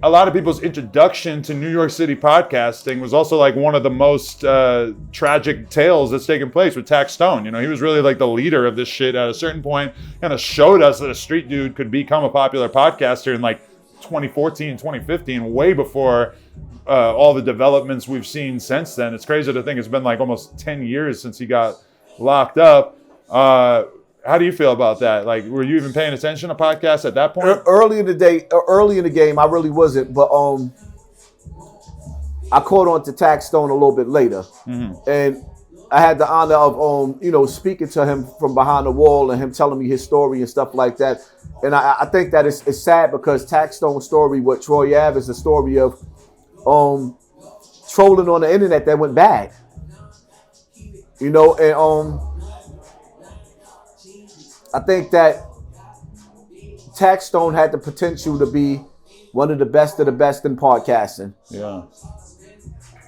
a lot of people's introduction to New York City podcasting was also like one of the most tragic tales that's taken place with Taxstone. You know, he was really like the leader of this shit at a certain point, kind of showed us that a street dude could become a popular podcaster in like 2014, 2015, way before all the developments we've seen since then. It's crazy to think it's been like almost 10 years since he got locked up. How do you feel about that? Like, were you even paying attention to podcasts at that point? Early in the game, I really wasn't. But I caught on to Taxstone a little bit later, and I had the honor of speaking to him from behind the wall and him telling me his story and stuff like that. And I think that it's sad because Taxstone's story with Troy Ave is a story of trolling on the internet that went bad. You know, and I think that Taxstone had the potential to be one of the best in podcasting. Yeah.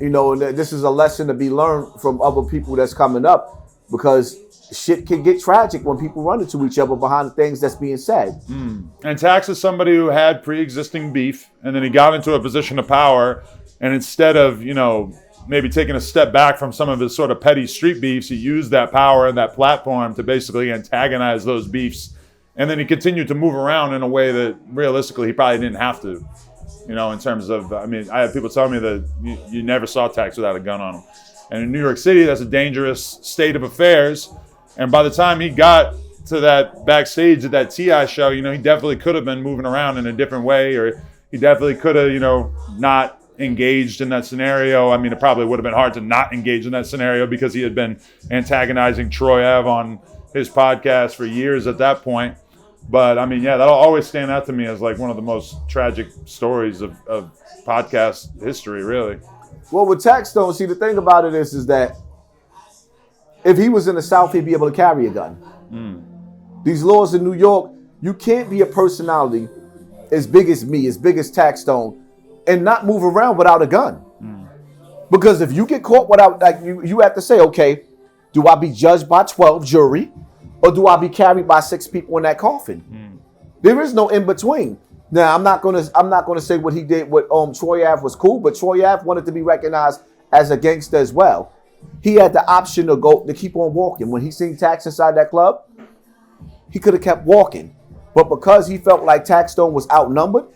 You know, and this is a lesson to be learned from other people that's coming up, because shit can get tragic when people run into each other behind the things that's being said. And Tax is somebody who had pre-existing beef, and then he got into a position of power, and instead of, you know, maybe taking a step back from some of his sort of petty street beefs, he used that power and that platform to basically antagonize those beefs. And then he continued to move around in a way that realistically he probably didn't have to, you know, in terms of, I mean, I had people tell me that you never saw Tax without a gun on him. And in New York City, that's a dangerous state of affairs. And by the time he got to that backstage at that T.I. show, you know, he definitely could have been moving around in a different way, or he definitely could have, you know, not engaged in that scenario. I mean, it probably would have been hard to not engage in that scenario because he had been antagonizing Troy Ave on his podcast for years at that point. But I mean, yeah, that'll always stand out to me as like one of the most tragic stories of podcast history, really. Well, with Taxstone, see, the thing about it is that if he was in the South, he'd be able to carry a gun. These laws in New York, you can't be a personality as big as me, as big as Taxstone, and not move around without a gun. Because if you get caught without, like, you have to say, okay, do I be judged by 12 jury, or do I be carried by 6 people in that coffin? There is no in between. Now, I'm not gonna say what he did with Troy Ave was cool, but Troy Ave wanted to be recognized as a gangster as well. He had the option to keep on walking. When he seen Tax inside that club, he could have kept walking, but because he felt like Taxstone was outnumbered,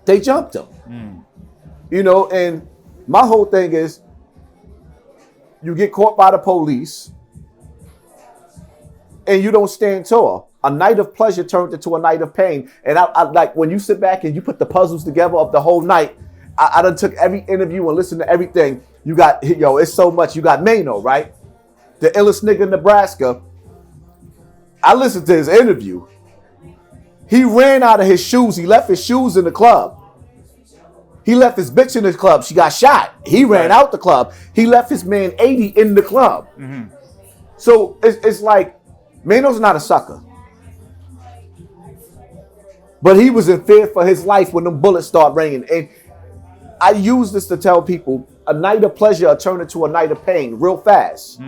they jumped him. You know, and my whole thing is, you get caught by the police and you don't stand tall. A night of pleasure turned into a night of pain. And I like when you sit back and you put the puzzles together of the whole night. I done took every interview and listened to everything. You got, it's so much. You got Mano, right? The illest nigga in Nebraska. I listened to his interview. He ran out of his shoes. He left his shoes in the club. He left his bitch in the club. She got shot. He ran out the club. He left his man 80 in the club. So it's like, Mano's not a sucker. But he was in fear for his life when them bullets start raining. And I use this to tell people, a night of pleasure will turn into a night of pain real fast.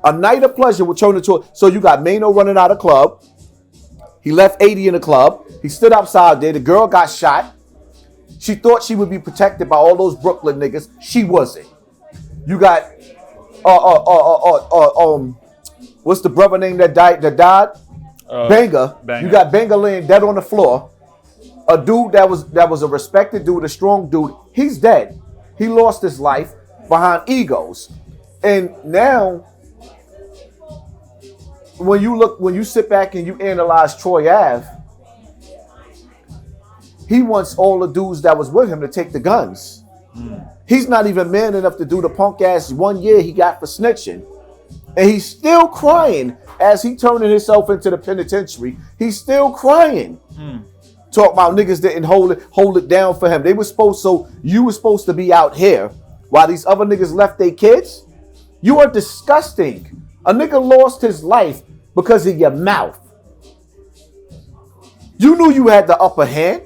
A night of pleasure will turn into so you got Mano running out of club. He left 80 in the club. He stood outside there. The girl got shot. She thought she would be protected by all those Brooklyn niggas. She wasn't. You got what's the brother name that died? Banger. You got Banger laying dead on the floor. A dude that was a respected dude, a strong dude. He's dead. He lost his life behind egos. And now, when you sit back and you analyze Troy Ave, he wants all the dudes that was with him to take the guns. He's not even man enough to do the punk ass 1 year he got for snitching. And he's still crying as he turning himself into the penitentiary. He's still crying. Talk about niggas didn't hold it down for him. You were supposed to be out here while these other niggas left their kids. You are disgusting. A nigga lost his life because of your mouth. You knew you had the upper hand.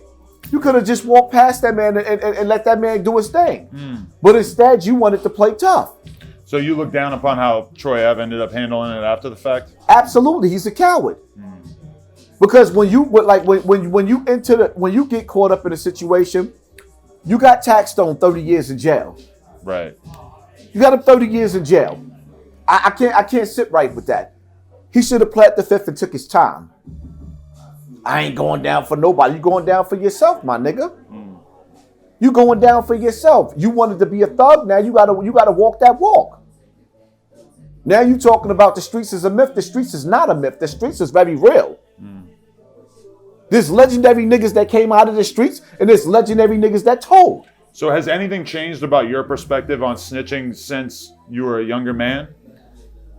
You could have just walked past that man and let that man do his thing. But instead, you wanted to play tough. So you look down upon how Troy Ave ended up handling it after the fact? Absolutely. He's a coward. Because when you when you get caught up in a situation, you got Taxstone 30 years in jail. Right. You got him 30 years in jail. I can't sit right with that. He should have pled the fifth and took his time. I ain't going down for nobody. You going down for yourself, my nigga. You going down for yourself. You wanted to be a thug. Now you gotta walk that walk. Now you talking about the streets is a myth. The streets is not a myth. The streets is very real. There's legendary niggas that came out of the streets, and there's legendary niggas that told. So has anything changed about your perspective on snitching since you were a younger man?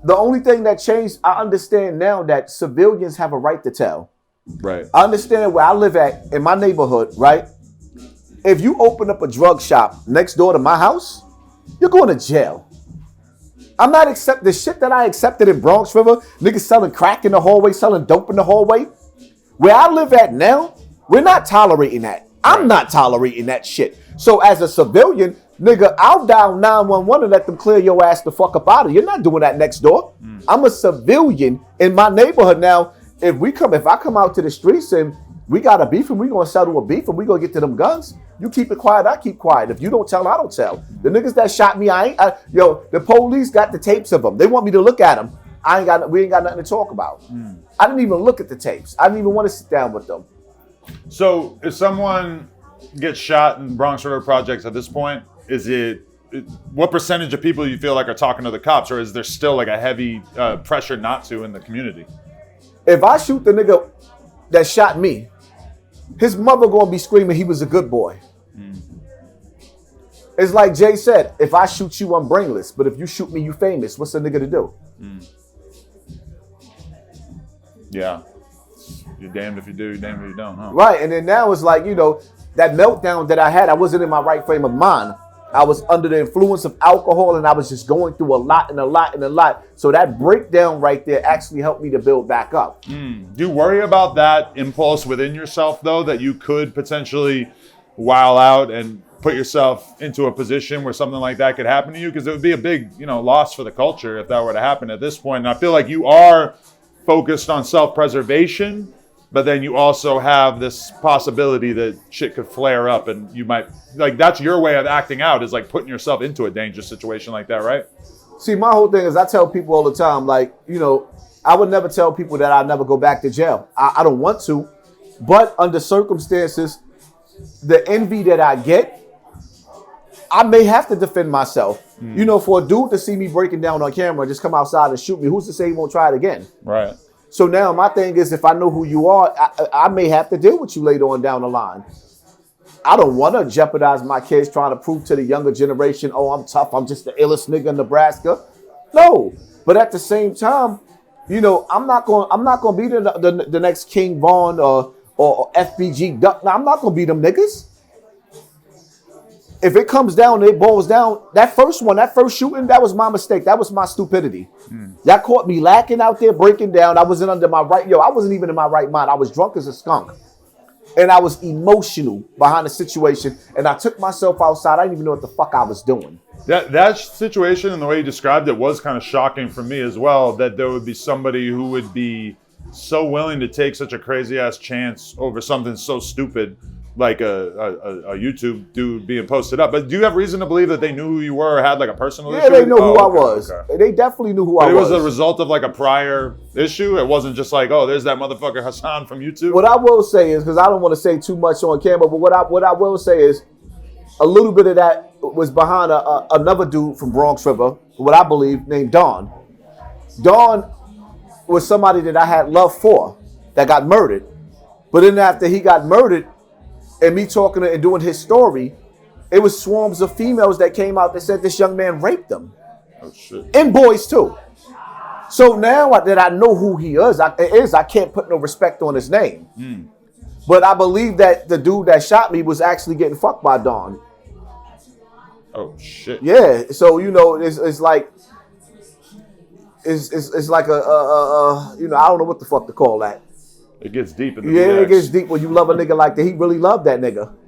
The only thing that changed, I understand now that civilians have a right to tell. Right. I understand where I live at in my neighborhood, right? If you open up a drug shop next door to my house, you're going to jail. I'm not accepting the shit that I accepted in Bronx River. Niggas selling crack in the hallway, selling dope in the hallway. Where I live at now, we're not tolerating that. I'm not tolerating that shit. So as a civilian, nigga, I'll dial 911 and let them clear your ass the fuck up out of. You're not doing that next door. I'm a civilian in my neighborhood now. If I come out to the streets and we got a beef and we gonna settle a beef and we gonna get to them guns, you keep it quiet, I keep quiet. If you don't tell, I don't tell. The niggas that shot me, the police got the tapes of them. They want me to look at them. We ain't got nothing to talk about. I didn't even look at the tapes. I didn't even want to sit down with them. So if someone gets shot in Bronx River projects at this point, what percentage of people you feel like are talking to the cops, or is there still like a heavy pressure not to in the community? If I shoot the nigga that shot me, his mother gonna be screaming he was a good boy. It's like Jay said, if I shoot you, I'm brainless. But if you shoot me, you famous. What's a nigga to do? Yeah. You're damned if you do, you're damned if you don't, huh? Right. And then now it's like, that meltdown that I had, I wasn't in my right frame of mind. I was under the influence of alcohol and I was just going through a lot. So that breakdown right there actually helped me to build back up. Do you worry about that impulse within yourself, though, that you could potentially while out and put yourself into a position where something like that could happen to you? Because it would be a big, loss for the culture if that were to happen at this point. And I feel like you are focused on self-preservation, but then you also have this possibility that shit could flare up and you might, that's your way of acting out, is like putting yourself into a dangerous situation like that, right? See, my whole thing is I tell people all the time, I would never tell people that I'd never go back to jail. I don't want to, but under circumstances, the envy that I get, I may have to defend myself. For a dude to see me breaking down on camera and just come outside and shoot me, who's to say he won't try it again? Right. So now my thing is, if I know who you are, I may have to deal with you later on down the line. I don't want to jeopardize my kids trying to prove to the younger generation, oh, I'm tough, I'm just the illest nigga in Nebraska. No, but at the same time, I'm not going to be the next King Vaughn or FBG Duck. I'm not going to be them niggas. If it comes down, it boils down. That first shooting, that was my mistake. That was my stupidity. Y'all caught me lacking out there, breaking down. I wasn't under my right. I wasn't even in my right mind. I was drunk as a skunk. And I was emotional behind the situation. And I took myself outside. I didn't even know what the fuck I was doing. That situation and the way you described it was kind of shocking for me as well, that there would be somebody who would be so willing to take such a crazy ass chance over something so stupid, like a YouTube dude being posted up. But do you have reason to believe that they knew who you were or had like a personal issue? Yeah, they know who I was. Okay. They definitely knew who I was. It was a result of like a prior issue? It wasn't just like, oh, there's that motherfucker Hassan from YouTube? What I will say is, because I don't want to say too much on camera, but what I will say is a little bit of that was behind another dude from Bronx River, what I believe, named Don. Don was somebody that I had love for that got murdered. But then after he got murdered, and me talking and doing his story, it was swarms of females that came out that said this young man raped them. Oh, shit. And boys, too. So now that I know who he is, I can't put no respect on his name. But I believe that the dude that shot me was actually getting fucked by Dawn. Oh, shit. Yeah. So, it's like... It's like I don't know what the fuck to call that. It gets deep in the Yeah, it gets deep when you love a nigga like that. He really loved that nigga.